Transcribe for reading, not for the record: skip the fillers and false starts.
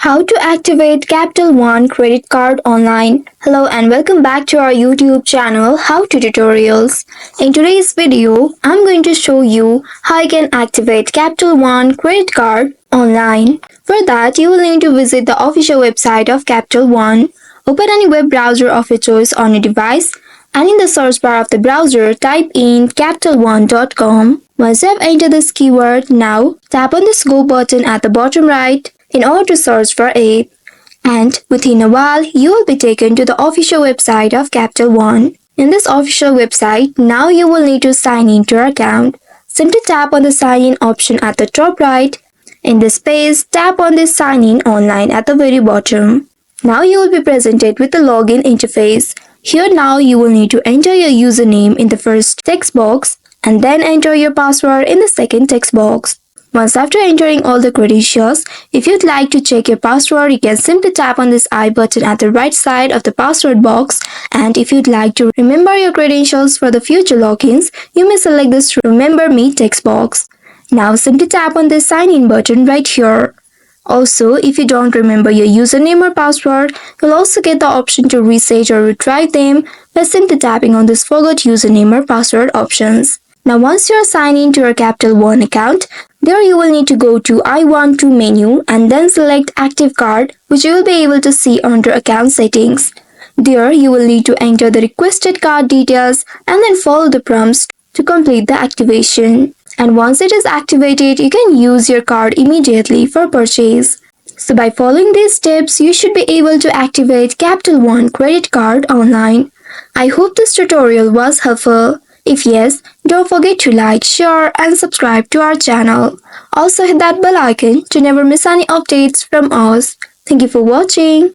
How to activate Capital One credit card online. Hello and welcome back to our YouTube channel How to Tutorials. In today's video, I'm going to show you how you can activate Capital One credit card online. For that, you will need to visit the official website of Capital One. Open any web browser of your choice on your device and in the search bar of the browser, type in capitalone.com. Once you have entered this keyword, now tap on this Go button at the bottom right in order to search for it. And within a while, you will be taken to the official website of Capital One. In this official website, now you will need to sign in to your account. Simply tap on the sign in option at the top right. In this page, tap on this sign in online at the very bottom. Now you will be presented with the login interface. Here now you will need to enter your username in the first text box and then enter your password in the second text box. Once after entering all the credentials, if you'd like to check your password, you can simply tap on this I button at the right side of the password box, and if you'd like to remember your credentials for the future logins, you may select this Remember Me text box. Now simply tap on this sign in button right here. Also, if you don't remember your username or password, you'll also get the option to reset or retrieve them by simply tapping on this Forgot Username or Password options. Now once you are signed in to your Capital One account, there you will need to go to I want to menu and then select Active Card, which you will be able to see under Account Settings. There you will need to enter the requested card details and then follow the prompts to complete the activation. And once it is activated, you can use your card immediately for purchase. So by following these steps, you should be able to activate Capital One credit card online. I hope this tutorial was helpful. If yes, don't forget to like, share and subscribe to our channel. Also hit that bell icon to never miss any updates from us. Thank you for watching.